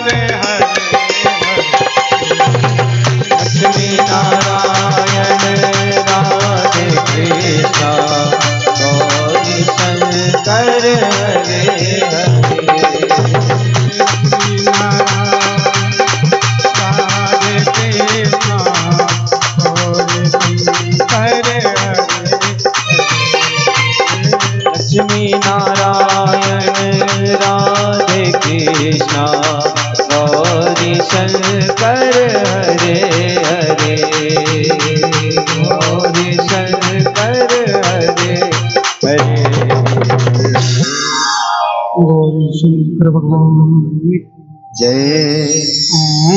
हरे हरे लक्ष्मी नारायण राधे कृष्णा गौरी शंकर हरे हरे लक्ष्मी नारायण राधे कृष्णा गौरी शंकर हरे हरे गौरी शंकर हरे हरे गौरी शंकर भगवान जय। ओम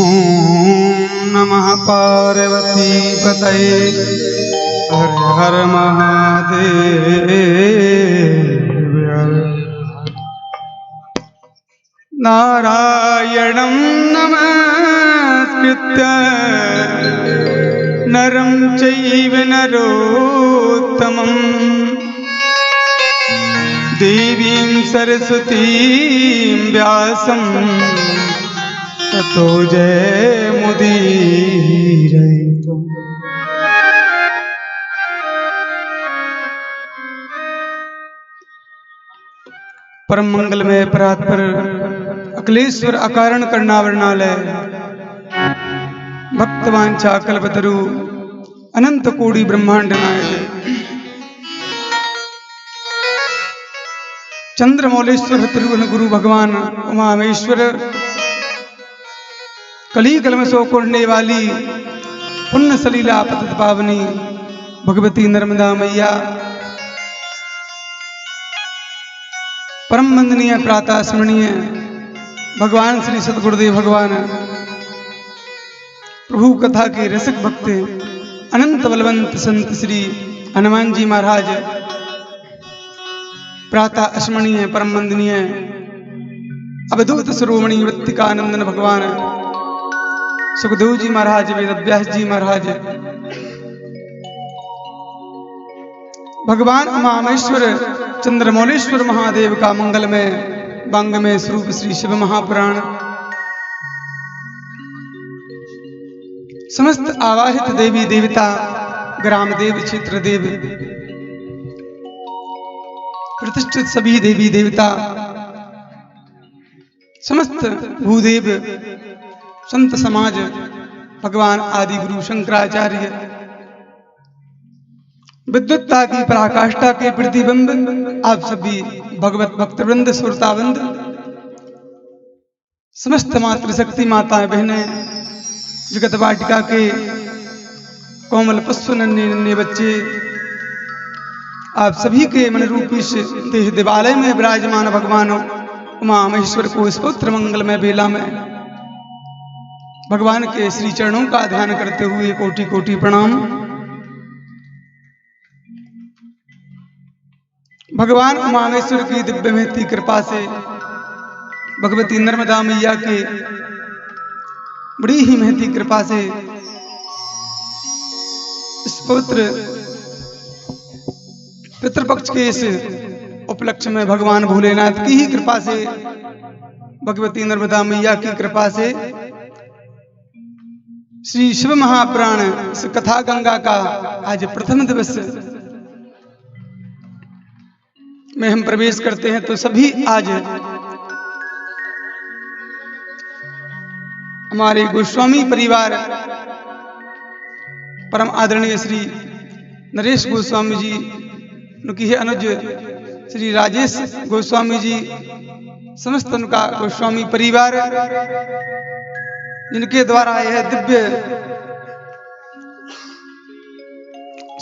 नमः पार्वती पतये हर हर महादेव। नारायणं नमस्कृत्य नरं चैव नरोत्तमं देवीं सरस्वतीं व्यासं ततो जयमुदीरयतु। परम मंगलमय परात्पर अखिलेश्वर अकारण करणावरणालय भक्तवांछा कल्पतरु अनंत कोटि ब्रह्मांड नायक चंद्रमौलेश्वर त्रिभुवन गुरु भगवान उमामेश्वर कली कलम सो कोड़ने वाली पुण्य सलीला पतित पावनी भगवती नर्मदा मैया परम वंदनीय प्रातः स्मरणीय भगवान श्री सतगुरुदेव भगवान प्रभु कथा के रसिक भक्त अनंत बलवंत संत श्री हनुमान जी महाराज प्रातः स्मरणीय परम वंदनीय अवधूत शिरोमणि वृत्तिकानंदन भगवान सुखदेव जी महाराज वेदव्यास जी महाराज भगवान उमामेश्वर चंद्रमौलेश्वर महादेव का मंगलमय वांगमय स्वरूप श्री शिव महापुराण समस्त आवाहित देवी देवता ग्राम देव क्षेत्र देव प्रतिष्ठित सभी देवी देवता समस्त भूदेव संत समाज भगवान आदि गुरु शंकराचार्य विद्वत्ता की पराकाष्ठा के प्रतिबिंब आप सभी भगवत भक्तवृंद सुरतावृंद समस्त मातृशक्ति माताएं बहनें जगत वाटिका के कोमल पुष्प नन्हे नन्हे बच्चे आप सभी के मन रूपी देह दिवालय में विराजमान भगवान उमामेश्वर को इस पुत्र मंगलमय बेला में भगवान के श्री चरणों का ध्यान करते हुए कोटि कोटि प्रणाम। भगवान उमामेश्वर की दिव्य महती कृपा से भगवती नर्मदा मैया के बड़ी ही महती कृपा से इस पवित्र पितृपक्ष के इस उपलक्ष्य में भगवान भोलेनाथ की ही कृपा से भगवती नर्मदा मैया की कृपा से श्री शिव महापुराण इस कथा गंगा का आज प्रथम दिवस में हम प्रवेश करते हैं तो सभी आज हमारे गोस्वामी परिवार परम आदरणीय श्री नरेश गोस्वामी जी उनकी है अनुज श्री राजेश गोस्वामी जी समस्त उनका गोस्वामी परिवार जिनके द्वारा यह दिव्य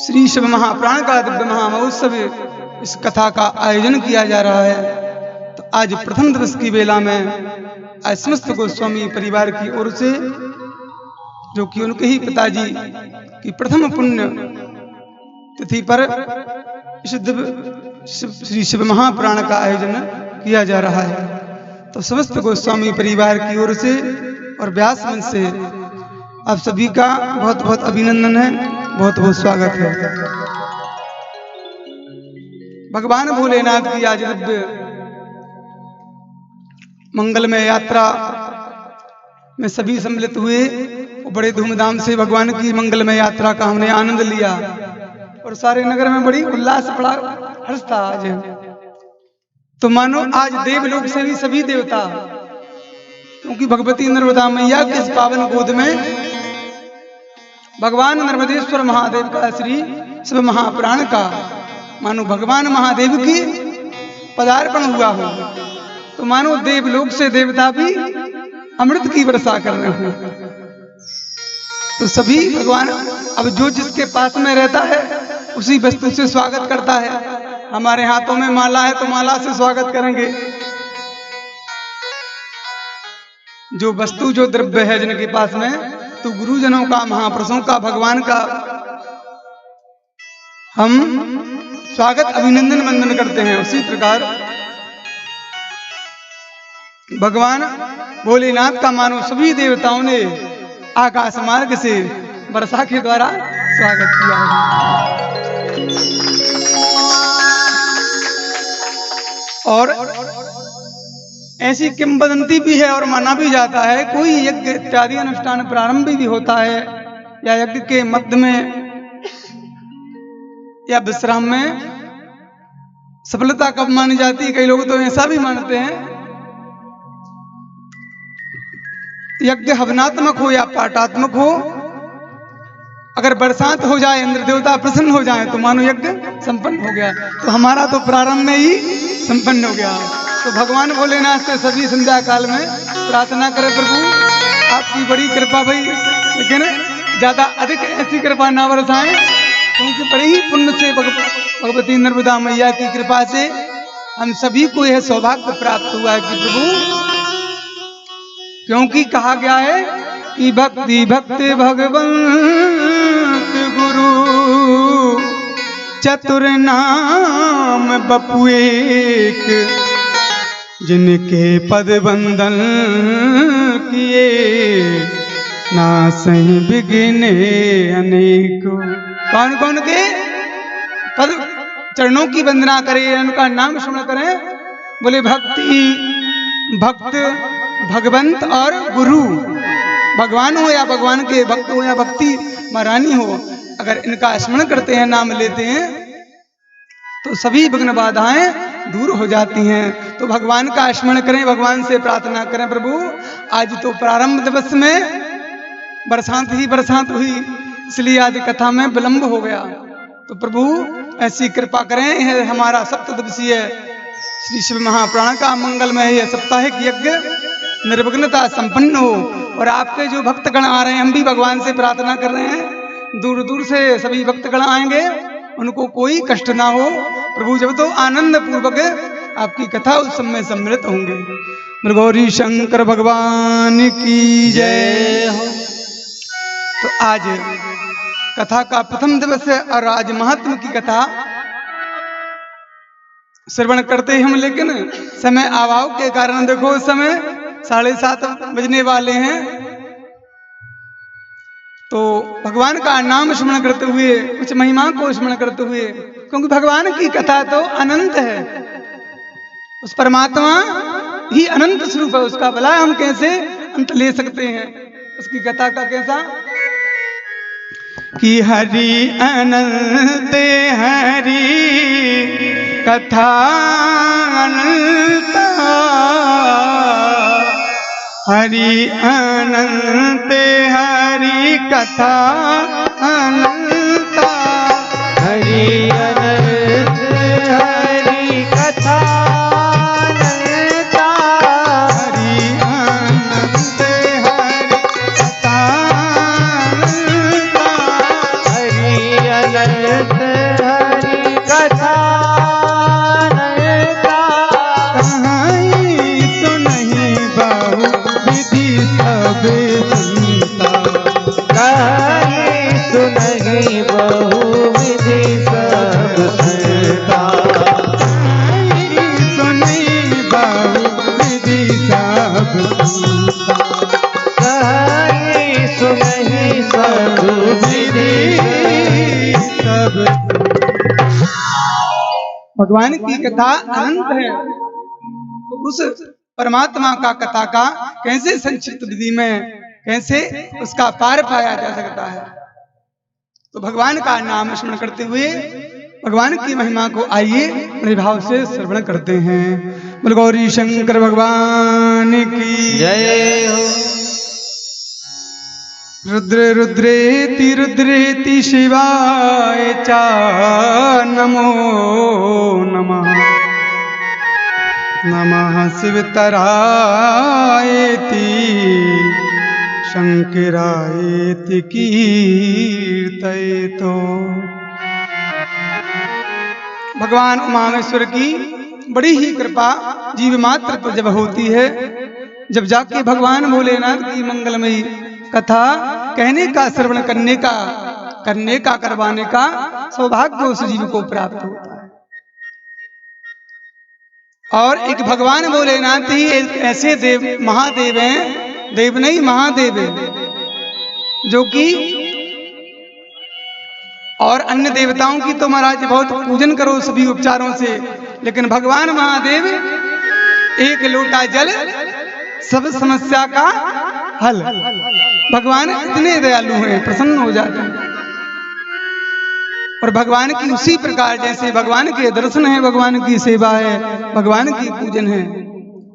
श्री शिव महापुराण का दिव्य महामहोत्सव इस कथा का आयोजन किया जा रहा है। तो आज प्रथम दिवस की बेला में आज समस्त गोस्वामी परिवार की ओर से जो कि उनके ही पिताजी की प्रथम पुण्य तिथि पर इस दिव्य श्री शिव महापुराण का आयोजन किया जा रहा है। तो समस्त गोस्वामी परिवार की ओर से और व्यास मंच से आप सभी का बहुत बहुत अभिनंदन है, बहुत बहुत स्वागत है। भगवान भोलेनाथ की आज दिव्य मंगलमय यात्रा में सभी सम्मिलित हुए। बड़े धूमधाम से भगवान की मंगलमय यात्रा का हमने आनंद लिया और सारे नगर में बड़ी उल्लास पड़ा, हर्ष था आज। तो मानो आज देवलोक से भी सभी देवता, क्योंकि भगवती नर्मदा मैया के इस पावन गोद में भगवान नर्मदेश्वर महादेव का श्री शिव महापुराण का मानो भगवान महादेव की पदार्पण हुआ हो, तो मानो देवलोक से देवता भी अमृत की वर्षा कर रहे हो। तो सभी भगवान अब जो जिसके पास में रहता है उसी वस्तु से स्वागत करता है। हमारे हाथों में माला है तो माला से स्वागत करेंगे। जो वस्तु जो द्रव्य है जिनके पास में, तो गुरुजनों का, महापुरुषों का, भगवान का हम स्वागत अभिनंदन वंदन करते हैं। उसी प्रकार भगवान भोलेनाथ का मानो सभी देवताओं ने आकाश मार्ग से वर्षा के द्वारा स्वागत किया है। और ऐसी किंवदंती भी है और माना भी जाता है, कोई यज्ञ इत्यादि अनुष्ठान प्रारंभ भी होता है या यज्ञ के मध्य में या विश्राम में सफलता कब मानी जाती है, कई लोग तो ऐसा भी मानते हैं यज्ञ हवनात्मक हो या पाठात्मक हो, अगर बरसात हो जाए, इंद्र देवता प्रसन्न हो जाए, तो मानो यज्ञ संपन्न हो गया। तो हमारा तो प्रारंभ में ही संपन्न हो गया। तो भगवान भोलेनाथ से सभी संध्या काल में प्रार्थना करें, प्रभु आपकी बड़ी कृपा भाई, लेकिन ज्यादा अधिक ऐसी कृपा ना बरसाएं, क्योंकि बड़े ही पुण्य से भगवती नर्मदा मैया की कृपा से हम सभी को यह सौभाग्य प्राप्त हुआ है कि प्रभु, क्योंकि कहा गया है कि भक्ति भक्त भगवंत गुरु चतुर नाम बपु एक, जिनके पद बंदन किए नासहि बिघिने अनेको। कौन कौन के पद चरणों की वंदना करें, उनका नाम स्मरण करें? बोले भक्ति, भक्त, भगवंत और गुरु। भगवान हो या भगवान के भक्त हो या भक्ति महारानी हो, अगर इनका स्मरण करते हैं, नाम लेते हैं, तो सभी विघ्न बाधाएं दूर हो जाती हैं। तो भगवान का स्मरण करें, भगवान से प्रार्थना करें, प्रभु आज तो प्रारंभ दिवस में बरसात ही बरसात हुई, इसलिए आज कथा में विलंब हो गया। तो प्रभु ऐसी कृपा करें, यह हमारा सप्तदिवसीय श्री शिव महापुराण का मंगलमय यह साप्ताहिक यज्ञ निर्विघ्नता संपन्न हो। और आपके जो भक्तगण आ रहे हैं, हम भी भगवान से प्रार्थना कर रहे हैं, दूर दूर से सभी भक्तगण आएंगे, उनको कोई कष्ट ना हो। प्रभु जब तो आनंद पूर्वक आपकी कथा उस समय सम्मिलित होंगे। गौरी शंकर भगवान की जय हो। तो आज कथा का प्रथम दिवस है और आज महात्मा की कथा श्रवण करते ही हम, लेकिन समय अभाव के कारण देखो इस समय 7:30 बजने वाले हैं। तो भगवान का नाम स्मरण करते हुए, कुछ महिमा को स्मरण करते हुए, क्योंकि भगवान की कथा तो अनंत है, उस परमात्मा ही अनंत स्वरूप है, उसका भला हम कैसे अंत ले सकते हैं? उसकी कथा का कैसा कि हरि अनंत हरि कथा अनंत, हरि अनंत हरि कथा अनंत, हरि अनंत हरि कथा अनंत, हरि अनंत हरि कथा अनंत, हरि अनंत हरि कथा अनंत, कहीं तो नहीं बहु विधि सब सुनता, कहीं सुनहि बहु विधि सब सुनता, कहीं तो नहीं बहु विधि सब सुनता, कहीं सुनहि सब विधि सब। भगवान की कथा अनंत है, तो उस परमात्मा का कथा का कैसे संक्षिप्त विधि में कैसे उसका पार पाया जा सकता है। तो भगवान का नाम स्मरण करते हुए भगवान की महिमा को आइए बड़े भाव से श्रवण करते हैं। बोल गौरी शंकर भगवान की जय हो। रुद्र रुद्रेति रुद्रेति शिवाय चा नमो नमः नमः शिवतरायति शंकरायति कीर्तयतो। भगवान उमामेश्वर की बड़ी ही कृपा जीव मात्र पर जब होती है, जब जाके भगवान भोलेनाथ की मंगलमयी कथा कहने का श्रवण करने का करवाने का सौभाग्य उस जीव को प्राप्त होता है। और एक भगवान भोलेनाथ ही ऐसे देव महादेव हैं, देव नहीं महादेव है, जो कि और अन्य देवताओं की तो महाराज बहुत पूजन करो सभी उपचारों से, लेकिन भगवान महादेव एक लोटा जल सब समस्या का हल। भगवान इतने दयालु हैं, प्रसन्न हो जाते हैं। और भगवान की उसी प्रकार जैसे भगवान के दर्शन है, भगवान की सेवा है, भगवान की पूजन है,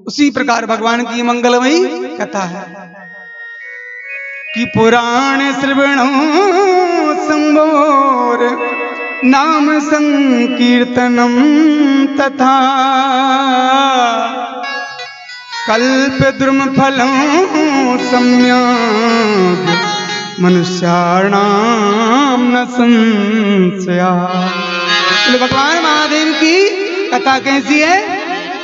उसी प्रकार भगवान की मंगलमयी कथा है कि पुराण श्रवणो संभोर नाम संकीर्तनम तथा कल्प द्रुम फलों सम्यक मनुष्याणाम न संशया। भगवान महादेव की कथा कैसी है?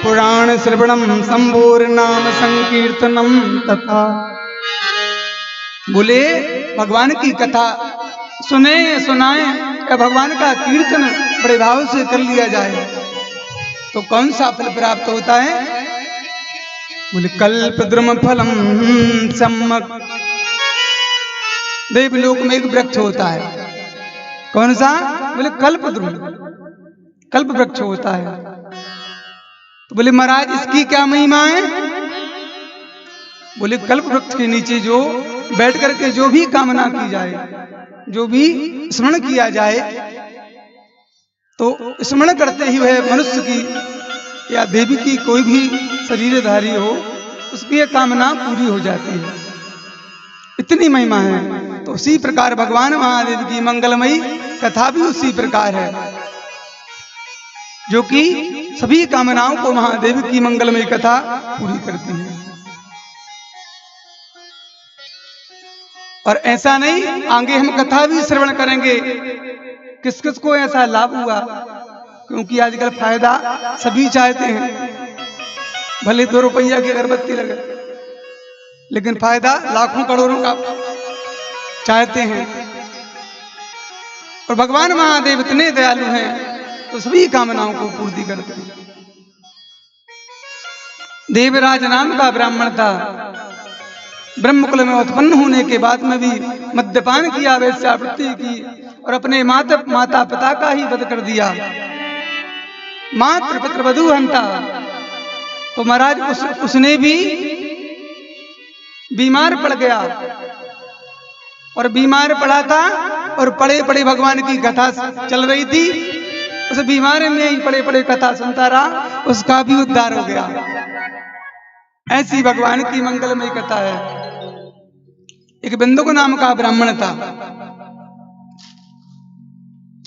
पुराण श्रवणम संभोर नाम संकीर्तनम तथा। बोले भगवान की कथा सुने सुनाए या भगवान का कीर्तन बड़े भाव से कर लिया जाए तो कौन सा फल प्राप्त होता है? बोले कल्प द्रुम फलम सम्मक। देवलोक में एक वृक्ष होता है, कौन सा? बोले कल्प द्रुम, कल्प वृक्ष होता है। तो बोले महाराज इसकी क्या महिमा है? बोले कल्प वृक्ष के नीचे जो बैठ करके जो भी कामना की जाए, जो भी स्मरण किया जाए, तो स्मरण करते ही वह मनुष्य की या देवी की कोई भी शरीरधारी हो, उसकी यह कामना पूरी हो जाती है। इतनी महिमा है। तो उसी प्रकार भगवान महादेव की मंगलमयी कथा भी उसी प्रकार है, जो कि सभी कामनाओं को महादेव की मंगलमयी कथा पूरी करती है। और ऐसा नहीं, आगे हम कथा भी श्रवण करेंगे, किस किस को ऐसा लाभ हुआ, क्योंकि आजकल फायदा सभी चाहते हैं। भले 2 रुपया की अगरबत्ती लगे, लेकिन फायदा लाखों करोड़ों का चाहते हैं। और भगवान महादेव इतने दयालु हैं तो सभी कामनाओं को पूर्ति करते हैं। देवराज नाम का ब्राह्मण था, ब्रह्मकुल में उत्पन्न होने के बाद में भी मद्यपान किया, वेश्यावृत्ति की और अपने माता पिता का ही वध कर दिया। मातृ पुत्र वधू हंता। तो महाराज उसने भी बीमार पड़ गया, और बीमार पड़ा था और पड़े पड़े भगवान की कथा चल रही थी, उस बीमार में ही पड़े पड़े कथा सुनता रहा, उसका भी उद्धार हो गया। ऐसी भगवान की मंगलमयी कथा है। एक बिंदुक नाम का ब्राह्मण था,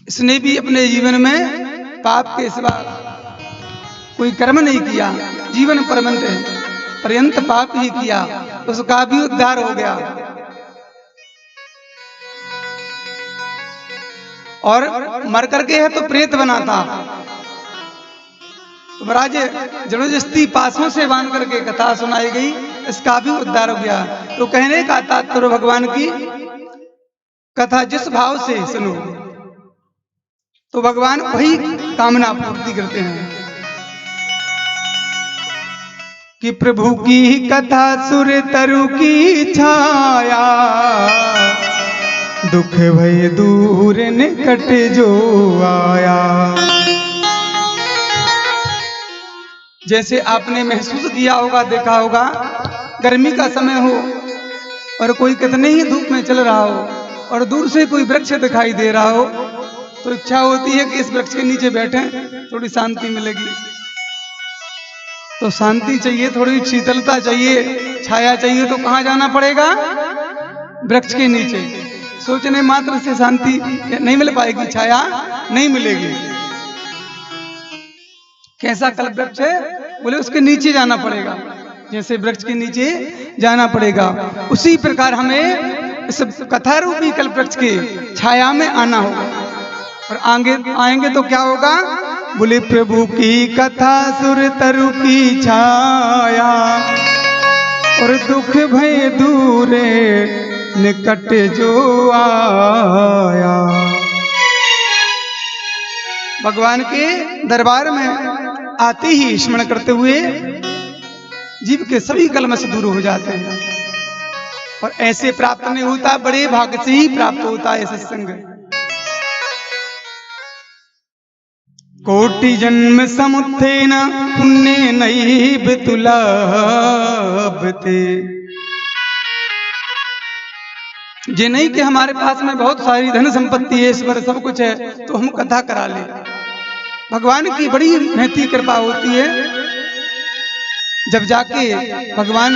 इसने भी अपने जीवन में पाप के सिवा कोई कर्म नहीं किया, जीवन पर्यंत पाप ही किया, उसका भी उद्धार हो गया। और मर करके है तो प्रेत बना था। तो महाराज जबरदस्ती पासों से बांध करके कथा सुनाई गई, इसका भी उद्धार हो गया। तो कहने का तात्पर्य भगवान की कथा जिस भाव से सुनो तो भगवान वही कामना पूर्ति करते हैं। कि प्रभु की कथा सुर तरु की छाया, दुख भय दूर निकट जो आया। जैसे आपने महसूस किया होगा, देखा होगा, गर्मी का समय हो और कोई कितने ही धूप में चल रहा हो और दूर से कोई वृक्ष दिखाई दे रहा हो तो इच्छा होती है कि इस वृक्ष के नीचे बैठें, थोड़ी शांति मिलेगी। तो शांति चाहिए, थोड़ी शीतलता चाहिए, छाया चाहिए, तो कहाँ जाना पड़ेगा? वृक्ष के नीचे। सोचने मात्र से शांति नहीं मिल पाएगी, छाया नहीं मिलेगी। कैसा कल वृक्ष है? बोले उसके नीचे जाना पड़ेगा, जैसे वृक्ष के नीचे जाना पड़ेगा, उसी प्रकार हमें इस कथा रूपी कल वृक्ष के छाया में आना होगा। और आगे आएंगे तो क्या होगा? बोले प्रभु की कथा सुर तरु की छाया और दुख भय दूरे निकट जो आया। भगवान के दरबार में आते ही स्मरण करते हुए जीव के सभी कलमश दूर हो जाते हैं। और ऐसे प्राप्त नहीं होता, बड़े भाग्य से ही प्राप्त होता है सत्संग। कोटि जन्म समुत्थेन पुण्य नैव तुलभते। ये नहीं कि हमारे पास में बहुत सारी धन संपत्ति है, ईश्वर सब कुछ है तो हम कथा करा ले। भगवान की बड़ी महती कृपा होती है जब जाके भगवान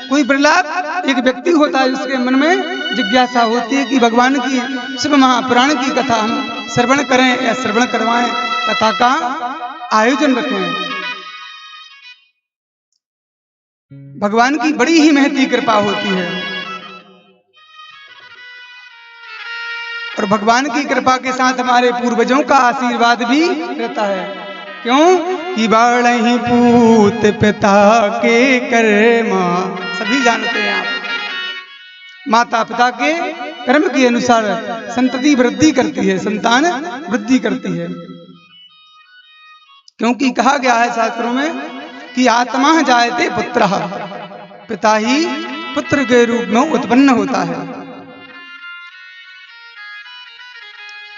कोई प्रहलाद एक व्यक्ति होता है उसके मन में जिज्ञासा होती है कि भगवान की शिव महापुराण की कथा हम श्रवण करें या श्रवण करवाएं, कथा का आयोजन रखें। भगवान की बड़ी ही महती कृपा होती है और भगवान की कृपा के साथ हमारे पूर्वजों का आशीर्वाद भी रहता है। क्यों कि बाढ़ही पूत पिता के कर्मा, सभी जानते हैं आप, माता पिता के कर्म के अनुसार संतति वृद्धि करती है, संतान वृद्धि करती है। क्योंकि कहा गया है शास्त्रों में कि आत्मा जायते पुत्रः, पिता ही पुत्र के रूप में उत्पन्न होता है।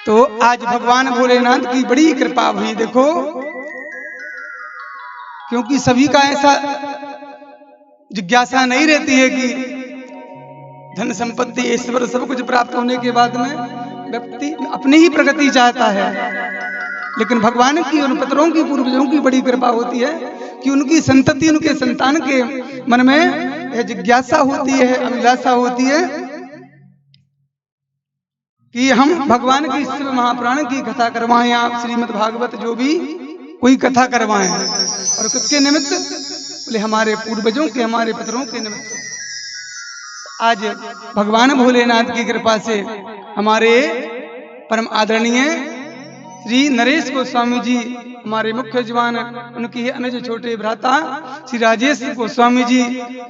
तो आज भगवान भोलेनाथ की बड़ी कृपा हुई, देखो, क्योंकि सभी का ऐसा जिज्ञासा नहीं रहती है कि धन संपत्ति ईश्वर सब कुछ प्राप्त होने के बाद में व्यक्ति अपनी ही प्रगति चाहता है। लेकिन भगवान की उन पितरों की पूर्वजों की बड़ी कृपा होती है कि उनकी संतति, उनके संतान के मन में यह जिज्ञासा होती है, अभिलाषा होती है कि हम भगवान की शिव महापुराण की कथा करवाएं, आप श्रीमद् भागवत जो भी कोई कथा करवाएं। और किसके निमित्त? बोले हमारे पूर्वजों के, हमारे पितरों के निमित्त। आज भगवान भोलेनाथ की कृपा से हमारे परम आदरणीय श्री नरेश गोस्वामी जी, हमारे मुख्य जवान, उनकी अनुज छोटे भ्राता श्री राजेश गोस्वामी जी,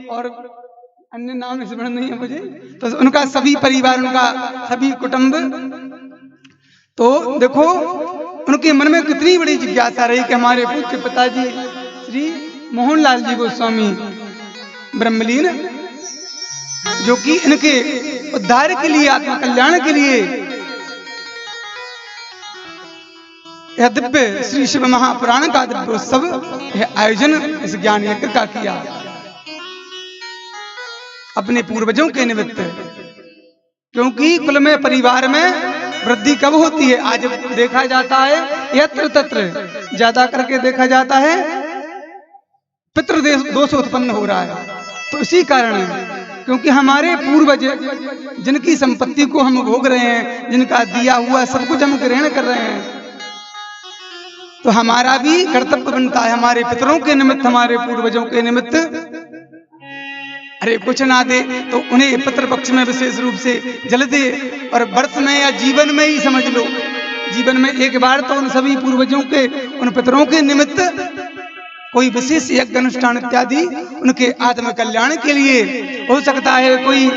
और अन्य नाम स्मरण नहीं है मुझे, तो उनका सभी परिवार, उनका सभी कुटुंब। तो देखो उनके मन में कितनी बड़ी जिज्ञासा रही कि हमारे पूज्य पिताजी श्री मोहनलाल जी गोस्वामी ब्रह्मलीन, जो कि इनके उद्धार के लिए, आत्म कल्याण के लिए यह दिव्य श्री शिव महापुराण का दिव्य उत्सव, यह आयोजन इस ज्ञान यज्ञ का किया अपने पूर्वजों के निमित्त। क्योंकि कुल में, परिवार में वृद्धि कब होती है? आज देखा जाता है यत्र तत्र ज्यादा करके देखा जाता है पितृदोष उत्पन्न हो रहा है। तो इसी कारण, क्योंकि हमारे पूर्वज जिनकी संपत्ति को हम भोग रहे हैं, जिनका दिया हुआ सब कुछ हम ग्रहण कर रहे हैं, तो हमारा भी कर्तव्य बनता है हमारे पितरों के निमित्त, हमारे पूर्वजों के निमित्त। अरे कुछ ना दे तो उन्हें पितृ पक्ष में विशेष रूप से जल दे, और वर्ष में या जीवन में ही समझ लो, जीवन में एक बार तो उन सभी पूर्वजों के, उन पितरों के निमित्त कोई विशेष यज्ञ अनुष्ठान इत्यादि उनके आत्म कल्याण के लिए हो सकता है। कोई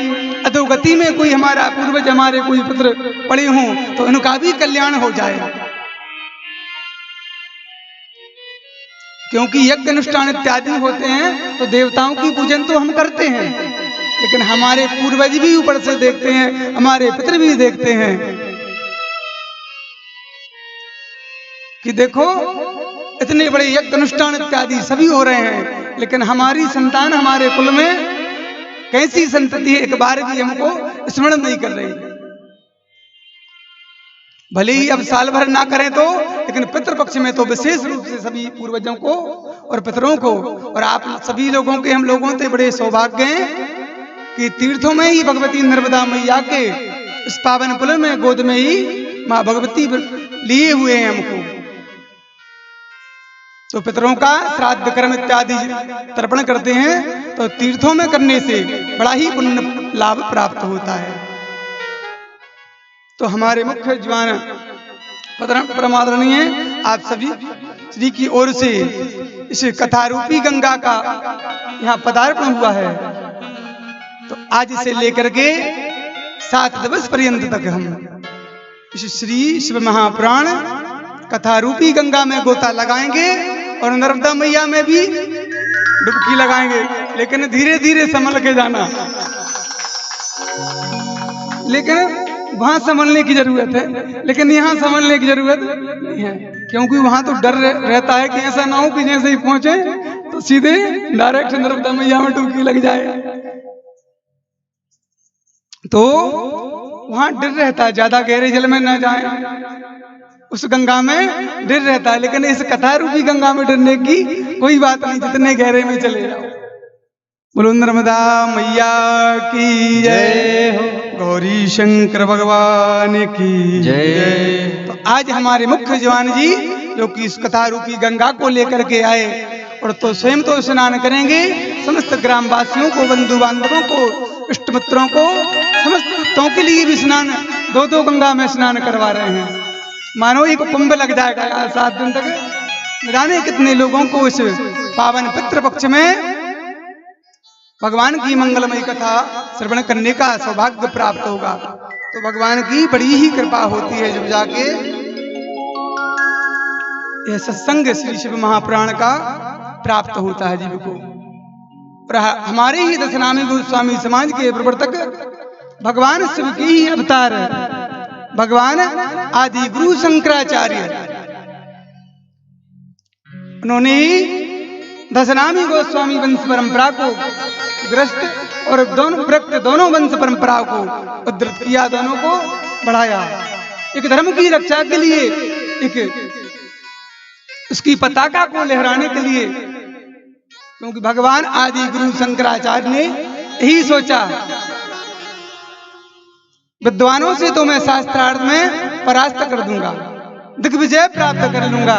अधोगति में कोई हमारा पूर्वज, हमारे कोई पुत्र पड़े हों तो उनका भी कल्याण हो जाए। क्योंकि यज्ञ अनुष्ठान इत्यादि होते हैं तो देवताओं की पूजन तो हम करते हैं, लेकिन हमारे पूर्वज भी ऊपर से देखते हैं, हमारे पितर भी देखते हैं कि देखो इतने बड़े यज्ञ अनुष्ठान इत्यादि सभी हो रहे हैं, लेकिन हमारी संतान हमारे कुल में कैसी संतति है, एक बार भी हमको स्मरण नहीं कर रही। भले ही अब साल भर ना करें तो, लेकिन पितृपक्ष में तो विशेष रूप से सभी पूर्वजों को और पितरों को और आप सभी लोगों के, हम लोगों से बड़े सौभाग्य हैं कि तीर्थों में ही भगवती नर्मदा मैया के इस पावन पुल में गोद में ही माँ भगवती लिए हुए हैं हमको। तो पितरों का श्राद्ध कर्म इत्यादि तर्पण करते हैं तो तीर्थों में करने से बड़ा ही पुण्य लाभ प्राप्त होता है। तो हमारे मुख्य जवान परमादरणीय आप सभी श्री की ओर से इस कथा रूपी गंगा का यहाँ पदार्पण हुआ है। तो आज से लेकर के 7 दिवस पर्यंत तक हम इस श्री शिव महापुराण कथा रूपी गंगा में गोता लगाएंगे और नर्मदा मैया में भी डुबकी लगाएंगे, लेकिन धीरे धीरे संभल के जाना। लेकिन वहां संभलने की जरूरत है, लेकिन यहाँ संभलने की जरूरत नहीं है, क्योंकि वहां तो डर रहता है कि ऐसा ना हो कि जैसे ही पहुंचे तो सीधे डायरेक्ट नर्मदा मैया में डुबकी लग जाए। तो वहां डर रहता है, ज्यादा गहरे जल में न जाए, उस गंगा में डर रहता है। लेकिन इस कथा रूपी गंगा में डरने की कोई बात नहीं, जितने गहरे में चले जाओ। बोलो नर्मदा मैया की जय हो, गौरी शंकर भगवान की जय। तो आज हमारे मुख्य जवान जी जो कि इस कथा रूपी गंगा को लेकर के आए और तो स्वयं तो स्नान करेंगे, समस्त ग्रामवासियों को, बंधु बांधवों को, इष्ट मित्रों को, समस्त भक्तों के लिए भी स्नान 2-2 गंगा में स्नान करवा रहे हैं। मानो एक कुंभ लग जाएगा यार 7 दिन तक। न जाने कितने लोगों को इस पावन पितृपक्ष में भगवान की मंगलमयी कथा श्रवण करने का सौभाग्य प्राप्त होगा। तो भगवान की बड़ी ही कृपा होती है जब जाके यह सत्संग श्री शिव महापुराण का प्राप्त होता है जीव को। और हमारे ही दशनामी गोस्वामी समाज के प्रवर्तक भगवान शिव के ही अवतार भगवान आदि गुरु शंकराचार्य, उन्होंने दशनामी गोस्वामी वंश परंपरा को ग्रस्त और दोनों वंश परंपराओं को उद्धृत किया, दोनों को बढ़ाया। एक धर्म की रक्षा के लिए, एक उसकी पताका को लहराने के लिए, क्योंकि भगवान आदि गुरु शंकराचार्य ने यही सोचा, विद्वानों से तो मैं शास्त्रार्थ में परास्त कर दूंगा, दिग्विजय प्राप्त कर लूंगा,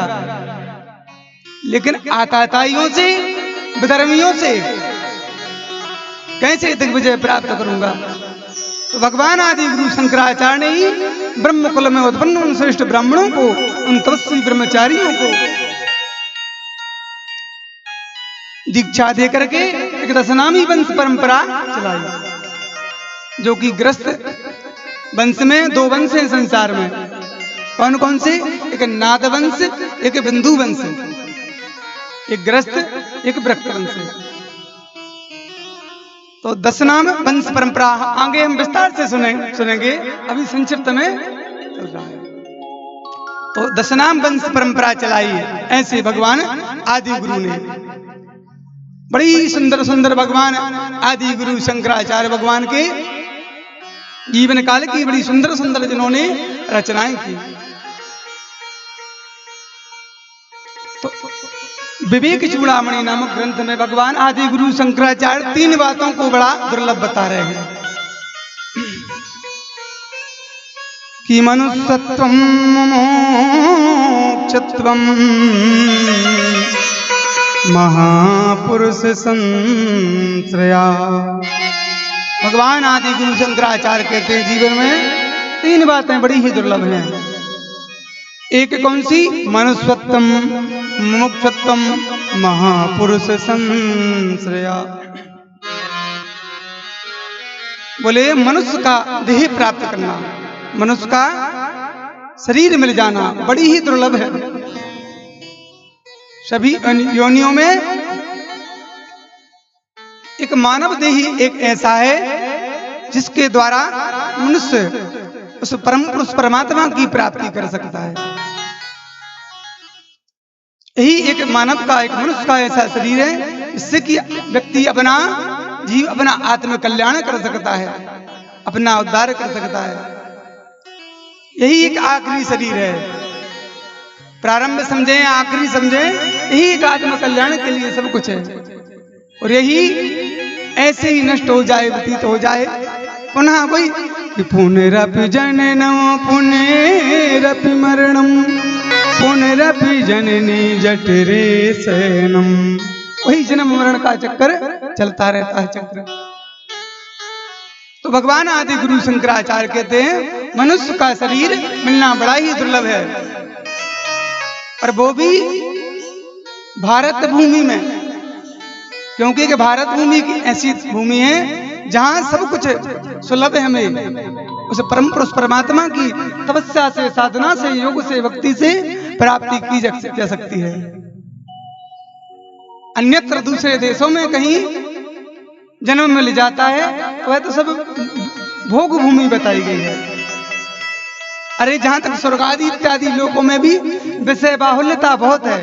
लेकिन आताताइयों से, विधर्मियों से कैसे दिग्विजय प्राप्त करूंगा। तो भगवान आदि गुरु शंकराचार्य ने ही ब्रह्म कुल में उत्पन्न उन श्रेष्ठ ब्राह्मणों को, उन तपस्वी ब्रह्मचारियों को दीक्षा दे करके एक दशनामी वंश परंपरा चलाई, जो कि ग्रस्त वंश में 2 वंश हैं संसार में। कौन कौन से? एक नाद वंश, एक बिंदु वंश, एक ग्रस्त, एक ब्रक्त वंश। तो दशनाम वंश परंपरा आगे हम विस्तार से सुनेंगे, अभी संक्षिप्त में चल रहा है। तो दशनाम वंश परंपरा चलाई ऐसे भगवान आदि गुरु ने। बड़ी सुंदर सुंदर भगवान आदि गुरु शंकराचार्य भगवान के जीवन काल की बड़ी सुंदर सुंदर जिन्होंने रचनाएं की। तो विवेक चूड़ामणि नामक ग्रंथ में भगवान आदि गुरु शंकराचार्य 3 बातों को बड़ा दुर्लभ बता रहे हैं कि मनुष्यत्वम मोक्षत्वम महापुरुष संश्रया। भगवान आदि गुरु शंकराचार्य कहते हैं जीवन में 3 बातें बड़ी ही दुर्लभ हैं। एक कौन सी? मनुष्यत्वम, मोक्षत्वम, महापुरुष संश्रया। बोले मनुष्य का देह प्राप्त करना, मनुष्य का शरीर मिल जाना बड़ी ही दुर्लभ है। सभी योनियों में एक मानव देही एक ऐसा है जिसके द्वारा मनुष्य उस परम पुरुष परमात्मा की प्राप्ति कर सकता है। यही एक मानव का, एक मनुष्य का ऐसा शरीर है जिससे कि व्यक्ति अपना जीव, अपना आत्म कल्याण कर सकता है, अपना उद्धार कर सकता है। यही एक आखिरी शरीर है, प्रारंभ समझें आखिरी समझें, यही एक आत्म कल्याण के लिए सब कुछ है। और यही ऐसे ही नष्ट हो जाए, व्यतीत हो जाए, पुनः वही कि पुनरपि जननम पुनरपि मरणम पुनरपि जननी जठरे शयनम। वही जन्म मरण का चक्कर चलता रहता है चक्र। तो भगवान आदि गुरु शंकराचार्य कहते हैं मनुष्य का शरीर मिलना बड़ा ही दुर्लभ है, और वो भी भारत भूमि में, क्योंकि भारत भूमि की ऐसी भूमि है जहां सब कुछ सुलभ है। हमें उस परम पुरुष परमात्मा की तपस्या से, साधना से, योग से, भक्ति से प्राप्ति की जा सकती है। अन्यत्र दूसरे देशों में कहीं जन्म मिल जाता है तो वह तो सब भोग भूमि बताई गई है। अरे जहां तक स्वर्ग आदि इत्यादि लोकों में भी विषय बाहुल्यता बहुत है,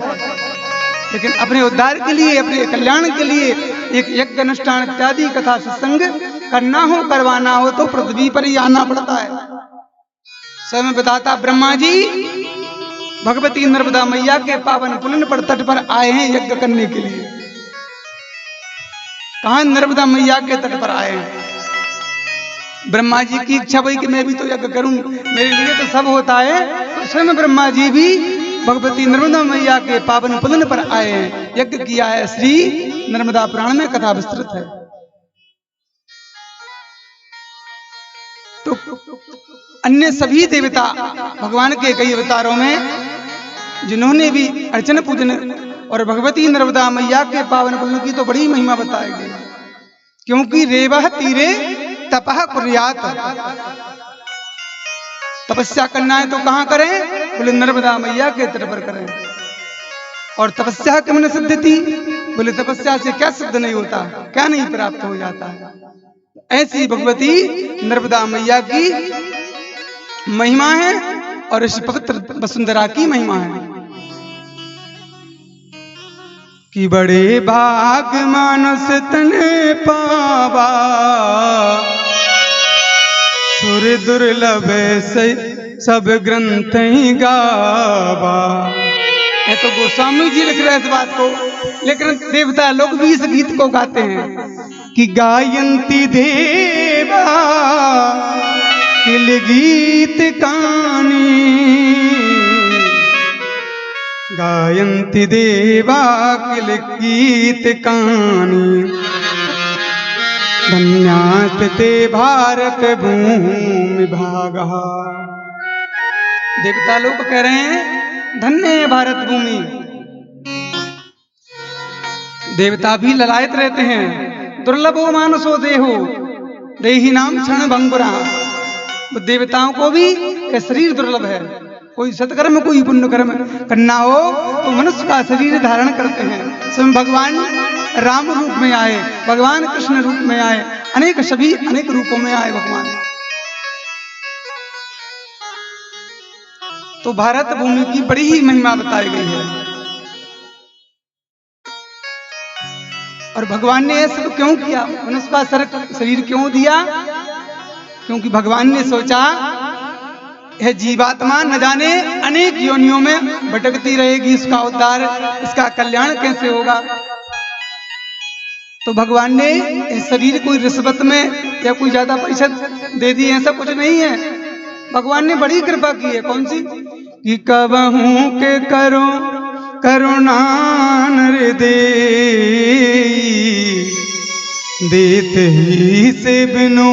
लेकिन अपने उद्धार के लिए, अपने कल्याण के लिए एक यज्ञ अनुष्ठान इत्यादि कथा सत्संग करना हो, करवाना हो तो पृथ्वी पर ही आना पड़ता है। स्वयं बताता ब्रह्मा जी भगवती नर्मदा मैया के पावन पुलिन पर तट पर आए हैं यज्ञ करने के लिए। कहा नर्मदा मैया के तट पर आए हैं। ब्रह्मा जी की इच्छा हुई कि मैं भी तो यज्ञ करूं, मेरे लिए तो सब होता है। तो स्वयं ब्रह्मा जी भी भगवती नर्मदा मैया के पावन पुलिन पर आए हैं, यज्ञ किया है। श्री नर्मदा पुराण में कथा विस्तृत है। तो अन्य सभी देवता भगवान के कई अवतारों में जिन्होंने भी अर्चन पूजन और भगवती नर्मदा मैया के पावन पुलिन की तो बड़ी महिमा बताई गई, क्योंकि रेवह तीरे तपह कुर्यात। तपस्या करना है तो कहां करें? बोले नर्मदा मैया के तट पर करें। और तपस्या किमन सिद्ध थी? बोले तपस्या से क्या सिद्ध नहीं होता, क्या नहीं प्राप्त हो जाता है। ऐसी भगवती नर्मदा मैया की महिमा है और इस पवित्र वसुंधरा की महिमा है कि बड़े भाग मानस तने पावा सुर दुर्लभ से सब ग्रंथ ही गावा। ये तो गोस्वामी जी लिख रहे हैं इस बात को, लेकिन देवता लोग भी इस गीत को गाते हैं कि गायंती देवा किल गीत कानी, गायंती देवा किल गीत कानी, धन्यात ते भारत भूमि भागा। देवता लोग कह रहे हैं धन्य है भारत भूमि। देवता भी ललायत रहते हैं, दुर्लभो मानसो देहो देही नाम क्षण भंगुरा। देवताओं को भी शरीर दुर्लभ है। कोई सत्कर्म, कोई पुण्य कर्म करना हो तो मनुष्य का शरीर धारण करते हैं। स्वयं भगवान राम रूप में आए, भगवान कृष्ण रूप में आए, अनेक सभी अनेक रूपों में आए भगवान। तो भारत भूमि की बड़ी ही महिमा बताई गई है। और भगवान ने ऐसा क्यों किया? मनुष्य का शरीर क्यों दिया? क्योंकि भगवान ने सोचा यह जीवात्मा न जाने अनेक योनियों में भटकती रहेगी, इसका उद्धार, इसका कल्याण कैसे होगा। तो भगवान ने इस शरीर को रिश्वत में या कोई ज्यादा पैसा दे दिए, ऐसा कुछ नहीं है। भगवान ने बड़ी कृपा की है। कौन सी? कि कबहू के करो करुणा दे देत ही से बिनु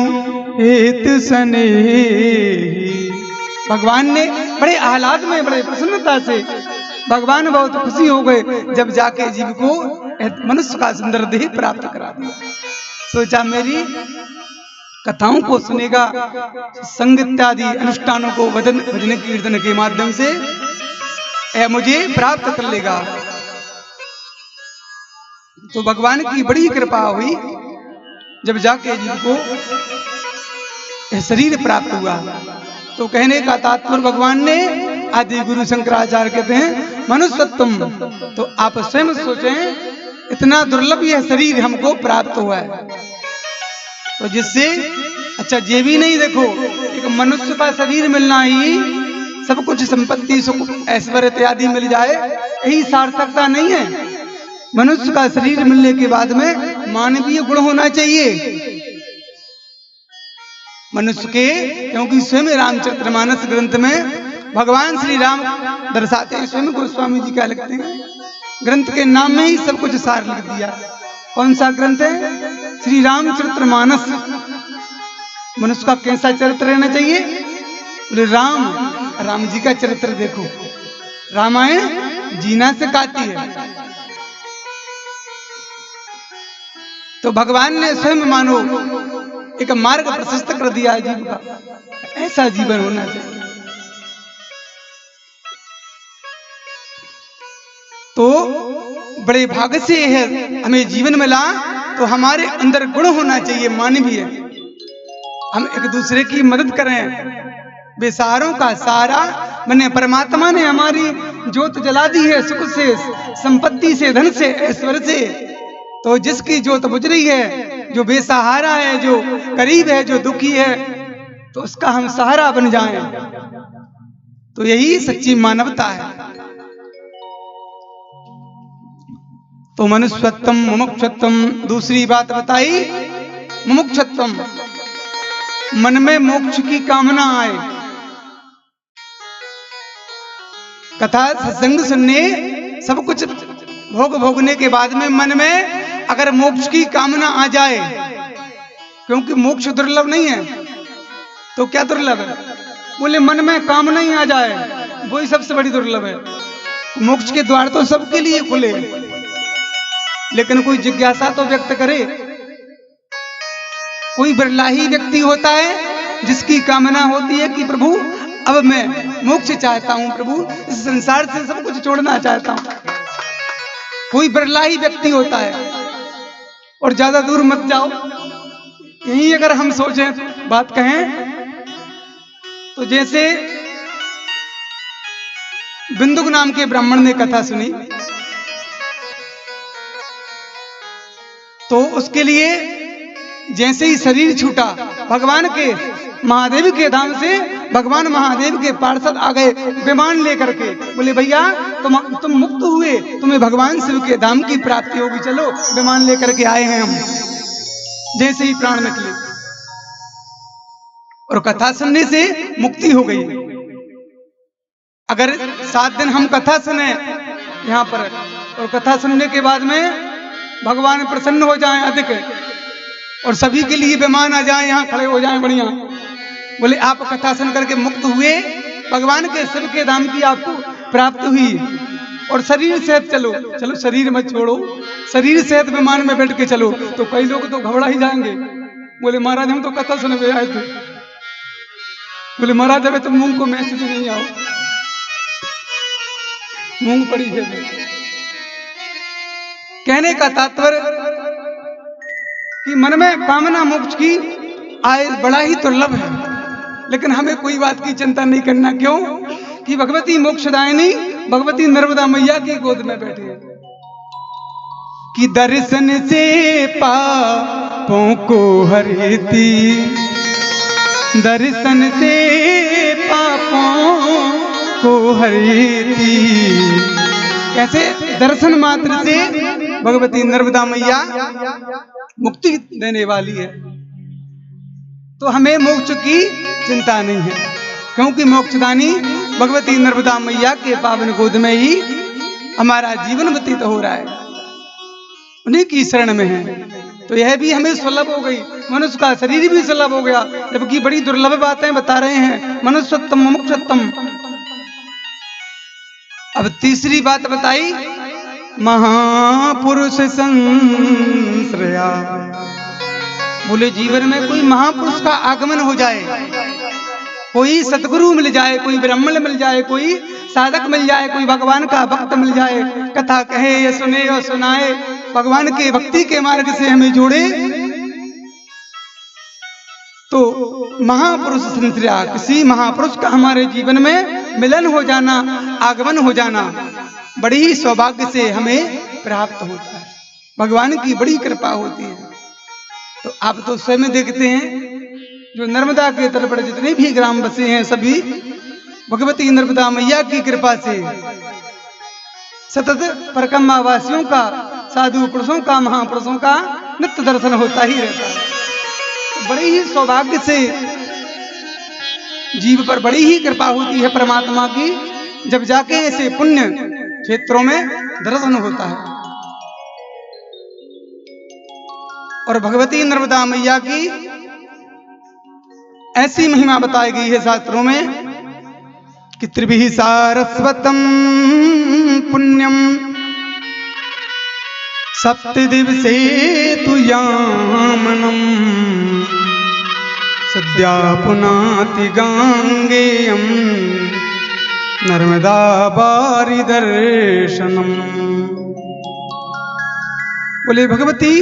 हेत सने। भगवान ने बड़े आह्लाद में, बड़े प्रसन्नता से, भगवान बहुत खुशी हो गए जब जाके जीव को मनुष्य का सुंदर देह प्राप्त करा दिया। सोचा मेरी कथाओं को सुनेगा, संग इत्यादि अनुष्ठानों को भजन कीर्तन के माध्यम से मुझे प्राप्त कर लेगा। तो भगवान की बड़ी कृपा हुई जब जाके जीव को शरीर प्राप्त हुआ। तो कहने का तात्पर्य भगवान ने, आदि गुरु शंकराचार्य कहते हैं मनुष्यत्वम। तो आप स्वयं सोचें, इतना दुर्लभ यह शरीर हमको प्राप्त हुआ है, तो जिससे अच्छा ये भी नहीं, देखो एक मनुष्य का शरीर मिलना ही सब कुछ संपत्ति सुख ऐश्वर्य इत्यादि मिल जाए यही सार्थकता नहीं है। मनुष्य का शरीर मिलने के बाद में मानवीय गुण होना चाहिए मनुष्य के, क्योंकि स्वयं रामचरितमानस ग्रंथ में भगवान श्री राम दर्शाते हैं, स्वयं गोस्वामी जी क्या लिखते हैं, ग्रंथ के नाम में ही सब कुछ सार लिख दिया। कौन सा ग्रंथ है? श्री रामचरितमानस। मनुष्य का कैसा चरित्र रहना चाहिए? बोले राम जी का चरित्र देखो, रामायण जीना सिखाती है। तो भगवान ने स्वयं मानो एक मार्ग प्रशस्त कर दिया है जीव का, ऐसा जीवन होना चाहिए। तो बड़े भाग्य से है हमें जीवन मिला, तो हमारे अंदर गुण होना चाहिए मानवीय, हम एक दूसरे की मदद करें, बेसहारों का सहारा बने। परमात्मा ने हमारी ज्योत जला दी है सुख से, संपत्ति से, धन से, ऐश्वर्य से, तो जिसकी ज्योत बुझ रही है, जो बेसहारा है, जो गरीब है, जो दुखी है, तो उसका हम सहारा बन जाएं, तो यही सच्ची मानवता है। तो मनुष्यत्वम मुमुक्षुत्वम, दूसरी बात बताई मुमुक्षुत्वम, मन में मोक्ष की कामना आए। कथा सत्संग सुनने, सब कुछ भोगने के बाद में मन में अगर मोक्ष की कामना आ जाए, क्योंकि मोक्ष दुर्लभ नहीं है, तो क्या दुर्लभ है? बोले मन में कामना ही आ जाए, वही सबसे बड़ी दुर्लभ है। मोक्ष के द्वार तो सबके लिए खुले, लेकिन कोई जिज्ञासा तो व्यक्त करे। कोई बिरला ही व्यक्ति होता है जिसकी कामना होती है कि प्रभु अब मैं मोक्ष चाहता हूं, प्रभु इस संसार से सब कुछ छोड़ना चाहता हूं। कोई बिरला ही व्यक्ति होता है। और ज्यादा दूर मत जाओ, यहीं अगर हम सोचें, बात कहें, तो जैसे बिंदुक नाम के ब्राह्मण ने कथा सुनी, तो उसके लिए जैसे ही शरीर छूटा, भगवान के महादेव के धाम से भगवान महादेव के पार्षद आ गए विमान लेकर के, बोले भैया तुम मुक्त हुए, तुम्हें भगवान शिव के धाम की प्राप्ति होगी, चलो विमान लेकर के आए हैं हम। जैसे ही प्राण निकले और कथा सुनने से मुक्ति हो गई। अगर 7 दिन हम कथा सुने यहाँ पर, और कथा सुनने के बाद में भगवान प्रसन्न हो जाएं अधिक, और सभी के लिए विमान आ जाए, यहाँ खड़े हो जाएं बढ़िया, बोले आप कथा सुन करके मुक्त हुए, भगवान के शिव के धाम की आपको प्राप्त हुई, और शरीर सहित चलो, चलो शरीर मत छोड़ो, शरीर सहित विमान में बैठ के चलो, तो कई लोग तो घबरा ही जाएंगे। बोले महाराज हम तो कथा सुनने आए थे। बोले महाराज अबे तो मूंग को मैसेज नहीं आओ, मूंग पड़ी है। कहने का तात्पर्य कि मन में कामना मोक्ष की आए बड़ा ही दुर्लभ है, लेकिन हमें कोई बात की चिंता नहीं करना। क्यों? कि भगवती मोक्षदायिनी भगवती नर्मदा मैया की गोद में बैठी है, कि दर्शन से पापों को हरती, दर्शन से पापों को हरती। कैसे? दर्शन मात्र से भगवती नर्मदा मैया मुक्ति देने वाली है, तो हमें मोक्ष की चिंता नहीं है, क्योंकि मोक्षदानी भगवती नर्मदा मैया के पावन गोद में ही हमारा जीवन व्यतीत हो रहा है, उन्हीं की शरण में है। तो यह भी हमें सुलभ हो गई, मनुष्य का शरीर भी सुलभ हो गया, जबकि बड़ी दुर्लभ बातें बता रहे हैं, मनुष्यत्वम मुमुक्षुत्वम। अब तीसरी बात बताई, महापुरुष संश्रया। बोले जीवन में कोई महापुरुष का आगमन हो जाए, कोई सतगुरु मिल जाए, कोई ब्राह्मण मिल जाए, कोई साधक मिल जाए, कोई भगवान का भक्त मिल जाए, कथा कहे या सुने और सुनाए, भगवान के भक्ति के मार्ग से हमें जोड़े, तो महापुरुष संश्रया, किसी महापुरुष का हमारे जीवन में मिलन हो जाना, आगमन हो जाना, बड़े ही सौभाग्य से हमें प्राप्त होता है। भगवान की बड़ी कृपा होती है। तो आप तो स्वयं देखते हैं, जो नर्मदा के तट पर जितने भी ग्राम बसे हैं सभी भगवती नर्मदा मैया की कृपा से सतत परिक्रमा वासियों का, साधु पुरुषों का, महापुरुषों का नित्य दर्शन होता ही रहता है। तो बड़े ही सौभाग्य से जीव पर बड़ी ही कृपा होती है परमात्मा की, जब जाके ऐसे पुण्य क्षेत्रों में दर्शन होता है। और भगवती नर्मदा मैया की ऐसी महिमा बताई गई है शास्त्रों में कि त्रिभिः सारस्वतम पुण्यम सप्त दिवसे तु यामनम सद्या पुनाति गांगेयम नर्मदा बारी दर्शनम। बोले भगवती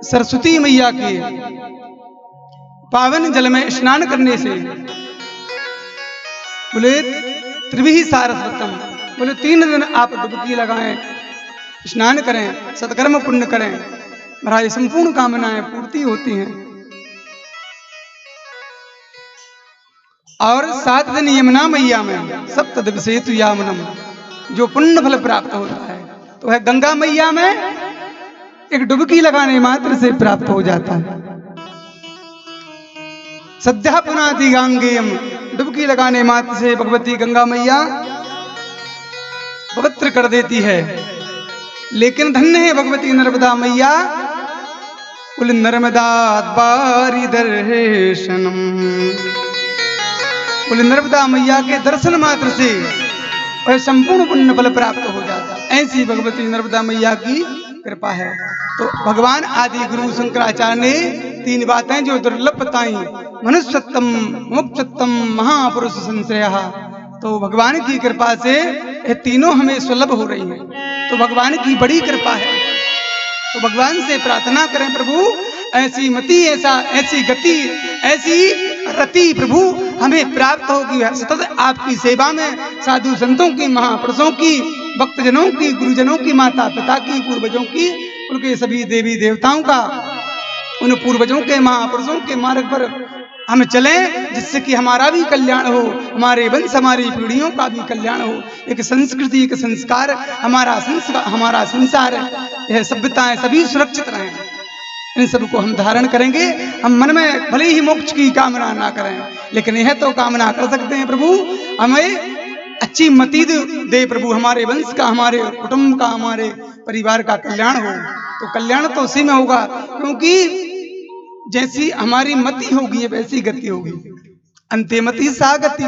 सरस्वती मैया के पावन जल में स्नान करने से, बोले त्रिभिः सारस्वतम, बोले 3 दिन आप डुबकी लगाएं, स्नान करें, सत्कर्म पुण्य करें, महाराज संपूर्ण कामनाएं पूर्ति होती हैं। और 7 दिन यमुना मैया में सप्त दिवसे तु यामनम, जो पुण्य फल प्राप्त होता है तो है गंगा मैया में एक डुबकी लगाने मात्र से प्राप्त हो जाता है। सद्या पुनाति गांगेयम, डुबकी लगाने मात्र से भगवती गंगा मैया पवित्र कर देती है। लेकिन धन्य है भगवती नर्मदा मैया, बोले नर्मदा बारी दर्शनम, बोले नर्मदा मैया के दर्शन मात्र से और संपूर्ण पुण्य फल प्राप्त हो जाता है। ऐसी भगवती नर्मदा मैया की कृपा है। तो भगवान आदि गुरु शंकराचार्य ने 3 बातें जो दुर्लभ बताई, मनुष्यत्तम, मोक्षत्तम, महापुरुष संश्रयः, तो भगवान की कृपा से ये तीनों हमें सुलभ हो रही हैं। तो भगवान की बड़ी कृपा है। तो भगवान से प्रार्थना करें, प्रभु ऐसी मति, ऐसी गति, ऐसी रति प्रभु हमें प्राप्त होगी। सतत आपकी सेवा में साधु संतों की, महापुरुषों की, भक्तजनों की, गुरुजनों की, माता पिता की, पूर्वजों की, उनके सभी देवी देवताओं का, उन पूर्वजों के, महापुरुषों के मार्ग पर हम चलें, जिससे कि हमारा भी कल्याण हो, हमारे वंश, हमारी पीढ़ियों का भी कल्याण हो। एक संस्कृति, एक संस्कार, हमारा संसार, यह सभ्यताएं सभी सुरक्षित रहें। इन सबको हम धारण करेंगे। हम मन में भले ही मोक्ष की कामना ना करें, लेकिन यह तो कामना कर सकते हैं प्रभु हमें अच्छी मति दे प्रभु, हमारे वंश का, हमारे कुटुंब का, हमारे परिवार का कल्याण हो। तो कल्याण तो उसी में होगा, क्योंकि जैसी हमारी मति होगी वैसी गति होगी। अंते मति सा गति।